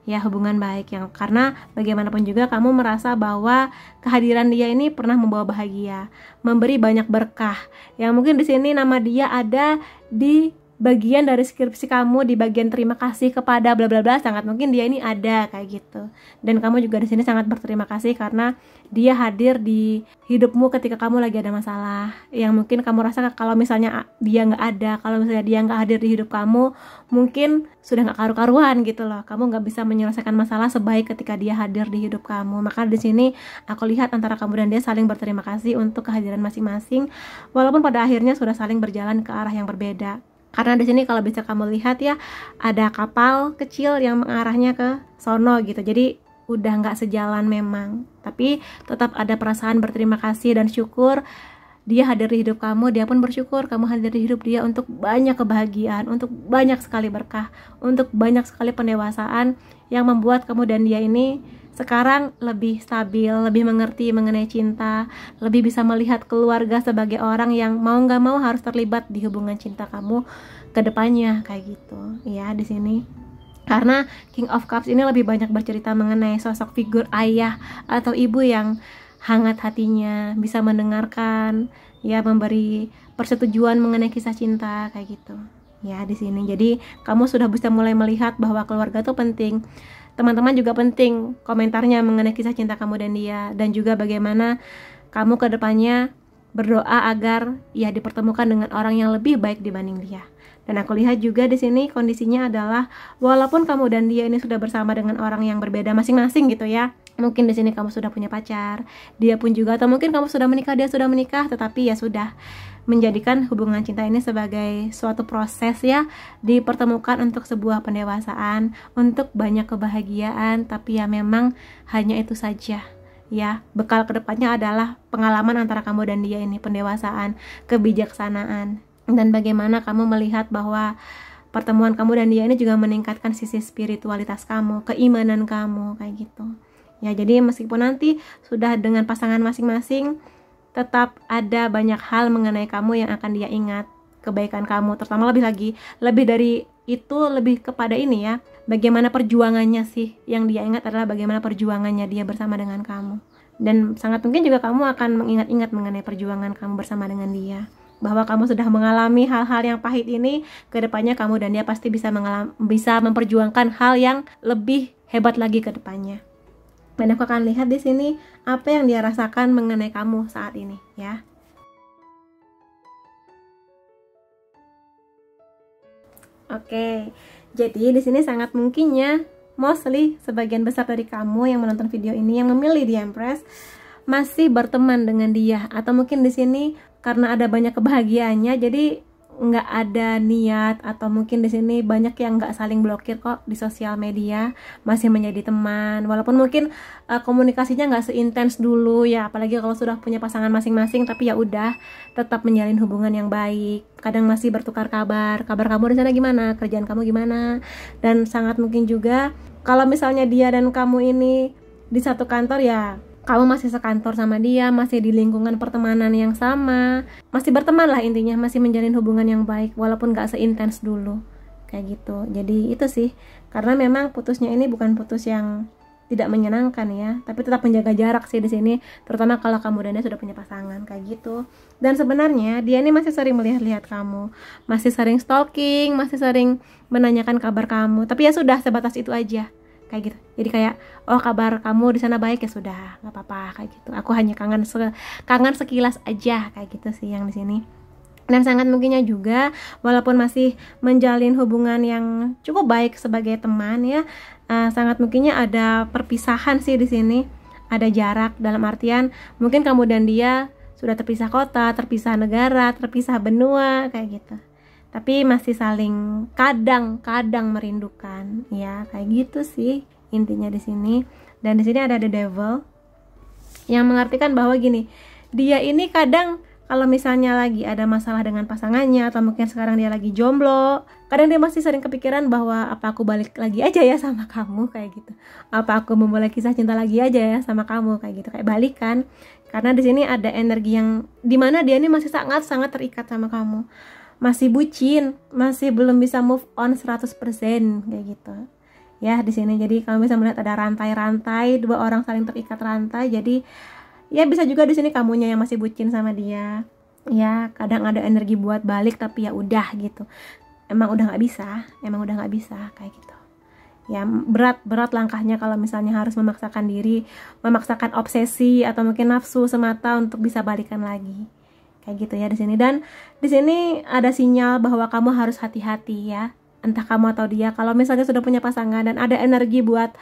Speaker 1: Ya, hubungan baik, yang karena bagaimanapun juga kamu merasa bahwa kehadiran dia ini pernah membawa bahagia, memberi banyak berkah. Yang mungkin di sini nama dia ada di bagian dari skripsi kamu, di bagian terima kasih kepada bla bla bla, sangat mungkin dia ini ada kayak gitu. Dan kamu juga di sini sangat berterima kasih karena dia hadir di hidupmu ketika kamu lagi ada masalah. Yang mungkin kamu rasa kalau misalnya dia nggak ada, kalau misalnya dia nggak hadir di hidup kamu, mungkin sudah nggak karu-karuan gitu loh. Kamu nggak bisa menyelesaikan masalah sebaik ketika dia hadir di hidup kamu. Maka di sini aku lihat antara kamu dan dia saling berterima kasih untuk kehadiran masing-masing, walaupun pada akhirnya sudah saling berjalan ke arah yang berbeda. Karena di sini kalau bisa kamu lihat ya, ada kapal kecil yang mengarahnya ke sono gitu. Jadi udah nggak sejalan memang, tapi tetap ada perasaan berterima kasih dan syukur. Dia hadir di hidup kamu, dia pun bersyukur kamu hadir di hidup dia untuk banyak kebahagiaan, untuk banyak sekali berkah, untuk banyak sekali pendewasaan yang membuat kamu dan dia ini sekarang lebih stabil, lebih mengerti mengenai cinta, lebih bisa melihat keluarga sebagai orang yang mau nggak mau harus terlibat di hubungan cinta kamu ke depannya kayak gitu ya di sini. Karena King of Cups ini lebih banyak bercerita mengenai sosok figur ayah atau ibu yang hangat hatinya, bisa mendengarkan, ya memberi persetujuan mengenai kisah cinta kayak gitu. Ya di sini. Jadi kamu sudah bisa mulai melihat bahwa keluarga itu penting. Teman-teman juga penting komentarnya mengenai kisah cinta kamu dan dia, dan juga bagaimana kamu ke depannya berdoa agar ya dipertemukan dengan orang yang lebih baik dibanding dia. Dan aku lihat juga di sini kondisinya adalah walaupun kamu dan dia ini sudah bersama dengan orang yang berbeda masing-masing gitu ya. Mungkin di sini kamu sudah punya pacar, dia pun juga, atau mungkin kamu sudah menikah, dia sudah menikah, tetapi ya sudah menjadikan hubungan cinta ini sebagai suatu proses ya, dipertemukan untuk sebuah pendewasaan, untuk banyak kebahagiaan, tapi ya memang hanya itu saja. Ya, bekal kedepannya adalah pengalaman antara kamu dan dia ini, pendewasaan, kebijaksanaan, dan bagaimana kamu melihat bahwa pertemuan kamu dan dia ini juga meningkatkan sisi spiritualitas kamu, keimanan kamu, kayak gitu. Ya, jadi meskipun nanti sudah dengan pasangan masing-masing, tetap ada banyak hal mengenai kamu yang akan dia ingat, kebaikan kamu, terutama lebih dari itu, lebih kepada ini ya, bagaimana perjuangannya sih, yang dia ingat adalah bagaimana perjuangannya dia bersama dengan kamu. Dan sangat mungkin juga kamu akan mengingat-ingat mengenai perjuangan kamu bersama dengan dia, bahwa kamu sudah mengalami hal-hal yang pahit ini, kedepannya kamu dan dia pasti bisa memperjuangkan hal yang lebih hebat lagi ke depannya. Dan aku akan lihat di sini apa yang dia rasakan mengenai kamu saat ini ya. Oke, jadi di sini sangat mungkinnya mostly sebagian besar dari kamu yang menonton video ini yang memilih The Empress masih berteman dengan dia, atau mungkin di sini karena ada banyak kebahagiaannya jadi nggak ada niat, atau mungkin di sini banyak yang nggak saling blokir kok di sosial media, masih menjadi teman walaupun mungkin komunikasinya nggak seintens dulu ya, apalagi kalau sudah punya pasangan masing-masing, tapi ya udah tetap menjalin hubungan yang baik, kadang masih bertukar kabar kamu di sana gimana, kerjaan kamu gimana. Dan sangat mungkin juga kalau misalnya dia dan kamu ini di satu kantor ya, kamu masih sekantor sama dia, masih di lingkungan pertemanan yang sama, masih berteman lah intinya, masih menjalin hubungan yang baik walaupun gak seintens dulu kayak gitu. Jadi itu sih, karena memang putusnya ini bukan putus yang tidak menyenangkan ya, tapi tetap menjaga jarak sih di sini, terutama kalau kamu dan dia sudah punya pasangan kayak gitu. Dan sebenarnya dia ini masih sering melihat-lihat kamu, masih sering stalking, masih sering menanyakan kabar kamu, tapi ya sudah sebatas itu aja kayak gitu. Jadi kayak oh kabar kamu di sana baik ya sudah, nggak apa-apa kayak gitu. Aku hanya kangen sekilas aja kayak gitu sih yang di sini. Dan sangat mungkinnya juga walaupun masih menjalin hubungan yang cukup baik sebagai teman ya, sangat mungkinnya ada perpisahan sih di sini. Ada jarak dalam artian mungkin kamu dan dia sudah terpisah kota, terpisah negara, terpisah benua kayak gitu. Tapi masih saling kadang-kadang merindukan ya, kayak gitu sih intinya di sini. Dan di sini ada the devil yang mengartikan bahwa gini, dia ini kadang kalau misalnya lagi ada masalah dengan pasangannya atau mungkin sekarang dia lagi jomblo, kadang dia masih sering kepikiran bahwa apa aku balik lagi aja ya sama kamu kayak gitu. Apa aku memulai kisah cinta lagi aja ya sama kamu kayak gitu, kayak balikan. Karena di sini ada energi yang dimana dia ini masih sangat-sangat terikat sama kamu. Masih bucin, masih belum bisa move on 100% kayak gitu. Ya, di sini jadi kamu bisa melihat ada rantai-rantai, dua orang saling terikat rantai. Jadi ya bisa juga di sini kamunya yang masih bucin sama dia. Ya, kadang ada energi buat balik tapi ya udah gitu. Emang udah nggak bisa kayak gitu. Ya berat langkahnya kalau misalnya harus memaksakan diri, memaksakan obsesi atau mungkin nafsu semata untuk bisa balikan lagi. Kayak gitu ya di sini. Dan di sini ada sinyal bahwa kamu harus hati-hati ya. Entah kamu atau dia, kalau misalnya sudah punya pasangan dan ada energi buat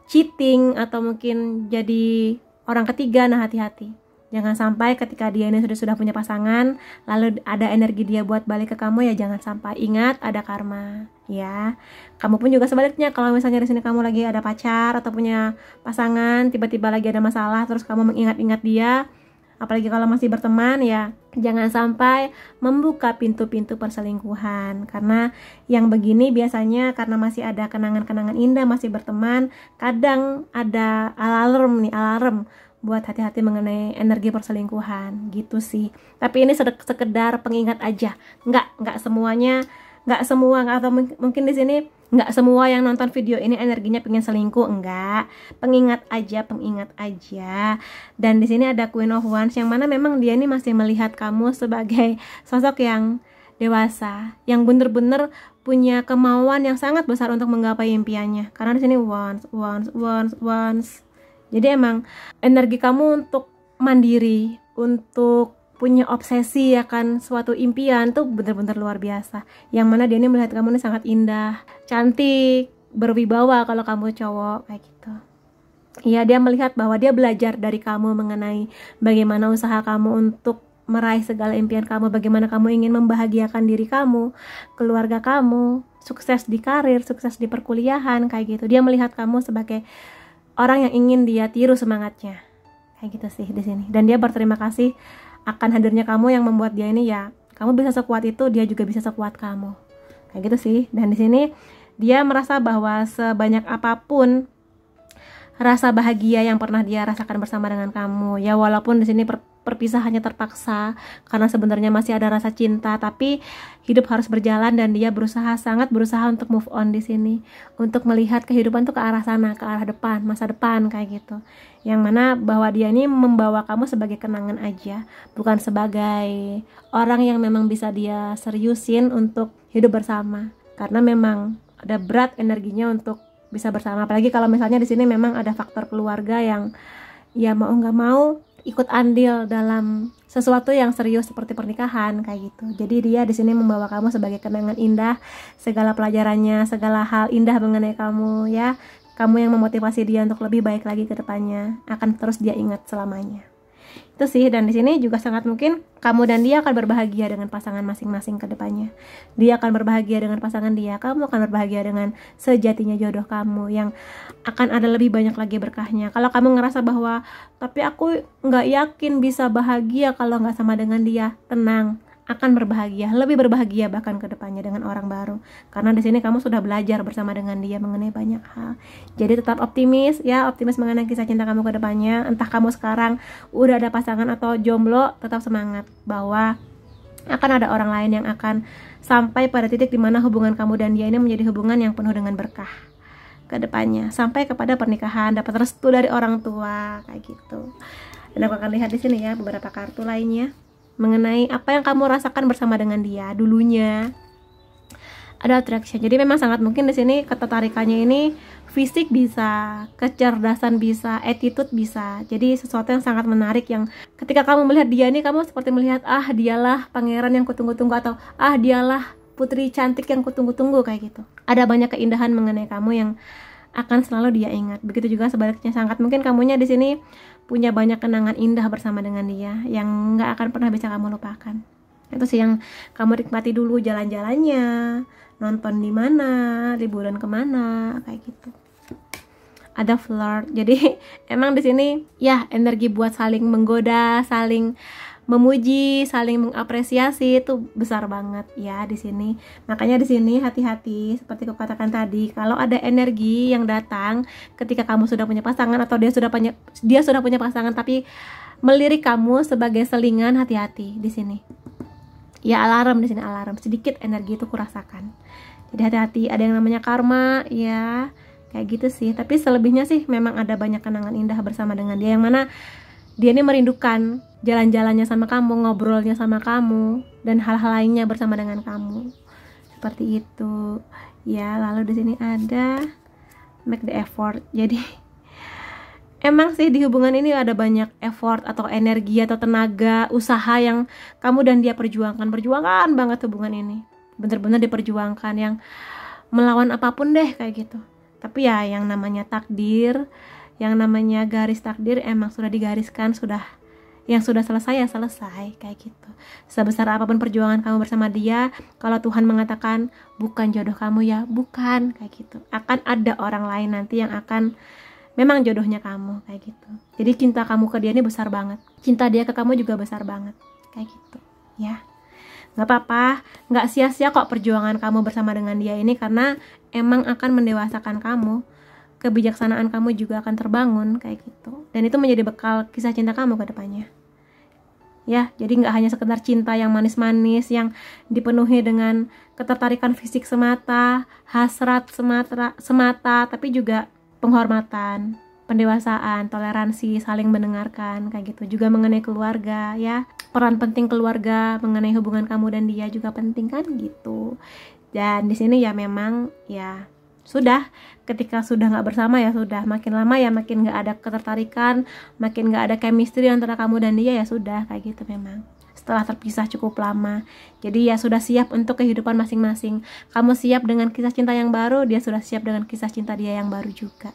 Speaker 1: cheating atau mungkin jadi orang ketiga, nah hati-hati. Jangan sampai ketika dia ini sudah punya pasangan, lalu ada energi dia buat balik ke kamu, ya jangan sampai. Ingat, ada karma, ya. Kamu pun juga sebaliknya, kalau misalnya di sini kamu lagi ada pacar atau punya pasangan, tiba-tiba lagi ada masalah, terus kamu mengingat-ingat dia, apalagi kalau masih berteman, ya jangan sampai membuka pintu-pintu perselingkuhan. Karena yang begini biasanya karena masih ada kenangan-kenangan indah, masih berteman, kadang ada alarm buat hati-hati mengenai energi perselingkuhan gitu sih. Tapi ini sekedar pengingat aja. Nggak semua atau mungkin di sini nggak semua yang nonton video ini energinya pengen selingkuh, enggak. Pengingat aja. Dan di sini ada Queen of Wands yang mana memang dia ini masih melihat kamu sebagai sosok yang dewasa, yang bener-bener punya kemauan yang sangat besar untuk menggapai impiannya. Karena di sini wands. Jadi emang energi kamu untuk mandiri, untuk punya obsesi akan suatu impian tuh bener-bener luar biasa. Yang mana dia ini melihat kamu ini sangat indah, cantik, berwibawa kalau kamu cowok kayak gitu. Iya, dia melihat bahwa dia belajar dari kamu mengenai bagaimana usaha kamu untuk meraih segala impian kamu, bagaimana kamu ingin membahagiakan diri kamu, keluarga kamu, sukses di karir, sukses di perkuliahan kayak gitu. Dia melihat kamu sebagai orang yang ingin dia tiru semangatnya. Kayak gitu sih di sini. Dan dia berterima kasih akan hadirnya kamu yang membuat dia ini ya, kamu bisa sekuat itu, dia juga bisa sekuat kamu. Kayak gitu sih. Dan di sini dia merasa bahwa sebanyak apapun rasa bahagia yang pernah dia rasakan bersama dengan kamu, ya walaupun di sini perpisahannya terpaksa karena sebenarnya masih ada rasa cinta, tapi hidup harus berjalan dan dia sangat berusaha untuk move on di sini, untuk melihat kehidupan tuh ke arah sana, ke arah depan, masa depan kayak gitu. Yang mana bahwa dia ini membawa kamu sebagai kenangan aja, bukan sebagai orang yang memang bisa dia seriusin untuk hidup bersama, karena memang ada berat energinya untuk bisa bersama. Apalagi kalau misalnya di sini memang ada faktor keluarga yang ya mau nggak mau ikut andil dalam sesuatu yang serius seperti pernikahan kayak gitu. Jadi dia di sini membawa kamu sebagai kenangan indah, segala pelajarannya, segala hal indah mengenai kamu ya. Kamu yang memotivasi dia untuk lebih baik lagi ke depannya, akan terus dia ingat selamanya. Itu sih. Dan di sini juga sangat mungkin kamu dan dia akan berbahagia dengan pasangan masing-masing ke depannya. Dia akan berbahagia dengan pasangan dia, kamu akan berbahagia dengan sejatinya jodoh kamu yang akan ada lebih banyak lagi berkahnya. Kalau kamu ngerasa bahwa tapi aku nggak yakin bisa bahagia kalau nggak sama dengan dia, tenang, akan berbahagia, lebih berbahagia bahkan ke depannya dengan orang baru. Karena di sini kamu sudah belajar bersama dengan dia mengenai banyak hal. Jadi tetap optimis ya, optimis mengenai kisah cinta kamu ke depannya. Entah kamu sekarang udah ada pasangan atau jomblo, tetap semangat bahwa akan ada orang lain yang akan sampai pada titik dimana hubungan kamu dan dia ini menjadi hubungan yang penuh dengan berkah ke depannya, sampai kepada pernikahan, dapat restu dari orang tua kayak gitu. Dan aku akan lihat di sini ya beberapa kartu lainnya mengenai apa yang kamu rasakan bersama dengan dia dulunya. Ada attraction. Jadi memang sangat mungkin di sini ketertarikannya ini fisik bisa, kecerdasan bisa, attitude bisa. Jadi sesuatu yang sangat menarik yang ketika kamu melihat dia ini, kamu seperti melihat, ah dialah pangeran yang kutunggu-tunggu, atau ah dialah putri cantik yang kutunggu-tunggu, kayak gitu. Ada banyak keindahan mengenai kamu yang akan selalu dia ingat. Begitu juga sebaliknya, sangat mungkin kamunya di sini punya banyak kenangan indah bersama dengan dia yang nggak akan pernah bisa kamu lupakan. Itu sih yang kamu nikmati dulu, jalan-jalannya, nonton di mana, liburan kemana, kayak gitu. Ada flirt. Jadi emang di sini ya energi buat saling menggoda, saling memuji, saling mengapresiasi itu besar banget ya di sini. Makanya di sini hati-hati, seperti aku katakan tadi, kalau ada energi yang datang ketika kamu sudah punya pasangan atau dia sudah punya pasangan tapi melirik kamu sebagai selingan, hati-hati di sini. Ya alarm di sini, alarm. Sedikit energi itu kurasakan. Jadi hati-hati, ada yang namanya karma ya. Kayak gitu sih. Tapi selebihnya sih memang ada banyak kenangan indah bersama dengan dia, yang mana dia ini merindukan jalan-jalannya sama kamu, ngobrolnya sama kamu, dan hal-hal lainnya bersama dengan kamu. Seperti itu. Ya, lalu di sini ada make the effort. Jadi emang sih di hubungan ini ada banyak effort atau energi atau tenaga, usaha yang kamu dan dia perjuangkan banget hubungan ini. Bener-bener diperjuangkan, yang melawan apapun deh kayak gitu. Tapi ya yang namanya takdir, yang namanya garis takdir emang sudah digariskan, yang sudah selesai ya selesai kayak gitu. Sebesar apapun perjuangan kamu bersama dia, kalau Tuhan mengatakan bukan jodoh kamu ya bukan, kayak gitu. Akan ada orang lain nanti yang akan memang jodohnya kamu, kayak gitu. Jadi cinta kamu ke dia ini besar banget, cinta dia ke kamu juga besar banget, kayak gitu ya. Nggak apa-apa, nggak sia-sia kok perjuangan kamu bersama dengan dia ini, karena emang akan mendewasakan kamu. Kebijaksanaan kamu juga akan terbangun, kayak gitu. Dan itu menjadi bekal kisah cinta kamu ke depannya ya. Jadi nggak hanya sekedar cinta yang manis-manis, yang dipenuhi dengan ketertarikan fisik semata, hasrat semata, tapi juga penghormatan, pendewasaan, toleransi, saling mendengarkan, kayak gitu. Juga mengenai keluarga ya, peran penting keluarga mengenai hubungan kamu dan dia juga penting kan gitu. Dan di sini ya memang ya sudah, ketika sudah nggak bersama ya sudah, makin lama ya makin nggak ada ketertarikan, makin nggak ada chemistry antara kamu dan dia, ya sudah kayak gitu memang. Setelah terpisah cukup lama, jadi ya sudah siap untuk kehidupan masing-masing. Kamu siap dengan kisah cinta yang baru, dia sudah siap dengan kisah cinta dia yang baru juga.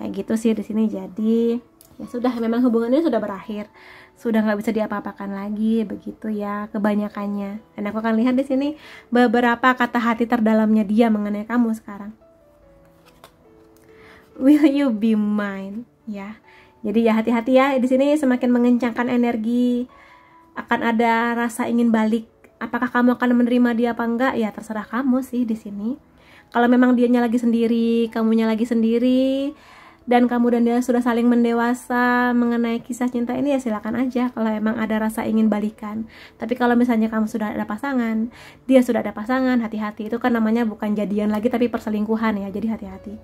Speaker 1: Kayak gitu sih di sini. Jadi ya sudah, memang hubungannya sudah berakhir, sudah nggak bisa diapa-apakan lagi, begitu ya kebanyakannya. Dan aku akan lihat di sini beberapa kata hati terdalamnya dia mengenai kamu sekarang. Will you be mine? Ya. Jadi ya hati-hati ya di sini, semakin mengencangkan energi, akan ada rasa ingin balik. Apakah kamu akan menerima dia apa enggak? Ya terserah kamu sih di sini. Kalau memang dianya lagi sendiri, kamunya lagi sendiri, dan kamu dan dia sudah saling mendewasa mengenai kisah cinta ini, ya silakan aja kalau emang ada rasa ingin balikan. Tapi kalau misalnya kamu sudah ada pasangan, dia sudah ada pasangan, hati-hati. Itu kan namanya bukan jadian lagi tapi perselingkuhan ya. Jadi hati-hati.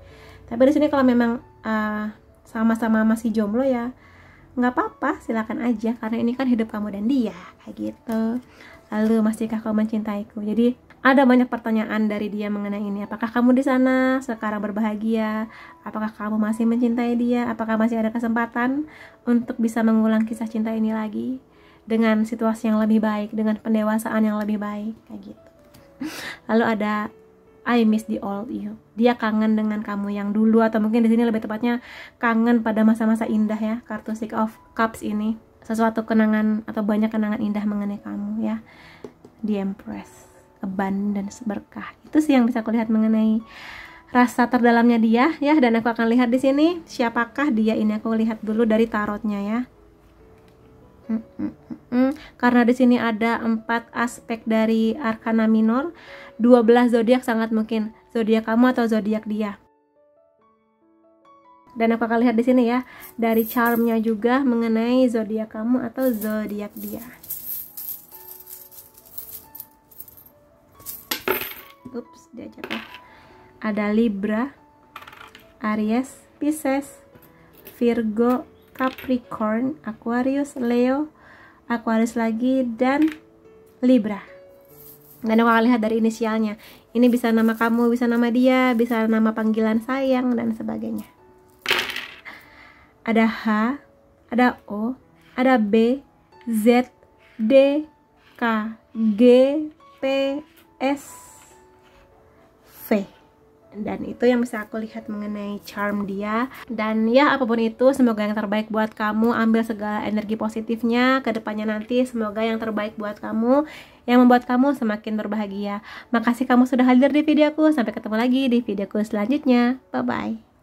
Speaker 1: Tapi di sini kalau memang sama-sama masih jomblo ya nggak apa-apa, silakan aja, karena ini kan hidup kamu dan dia, kayak gitu. Lalu, masihkah kau mencintaiku? Jadi ada banyak pertanyaan dari dia mengenai ini. Apakah kamu di sana sekarang berbahagia? Apakah kamu masih mencintai dia? Apakah masih ada kesempatan untuk bisa mengulang kisah cinta ini lagi dengan situasi yang lebih baik, dengan pendewasaan yang lebih baik, kayak gitu. Lalu ada I miss the old you. Dia kangen dengan kamu yang dulu, atau mungkin di sini lebih tepatnya kangen pada masa-masa indah ya. Kartu Six of Cups ini sesuatu kenangan atau banyak kenangan indah mengenai kamu ya. The Empress, abundance, berkah. Itu sih yang bisa aku lihat mengenai rasa terdalamnya dia ya. Dan aku akan lihat di sini siapakah dia ini. Aku lihat dulu dari tarotnya ya. Karena di sini ada 4 aspek dari Arkana Minor, 12 zodiak, sangat mungkin zodiak kamu atau zodiak dia. Dan aku akan lihat di sini ya dari charmnya juga mengenai zodiak kamu atau zodiak dia. Ups, dia jatuh. Ada Libra, Aries, Pisces, Virgo, Capricorn, Aquarius, Leo, Aquarius lagi, dan Libra. Dan aku akan lihat dari inisialnya. Ini bisa nama kamu, bisa nama dia, bisa nama panggilan sayang, dan sebagainya. Ada H, ada O, ada B, Z, D, K, G, P, S, V. Dan itu yang bisa aku lihat mengenai charm dia. Dan ya, apapun itu, semoga yang terbaik buat kamu. Ambil segala energi positifnya ke depannya nanti. Semoga yang terbaik buat kamu, yang membuat kamu semakin berbahagia. Makasih kamu sudah hadir di videoku. Sampai ketemu lagi di videoku selanjutnya. Bye-bye.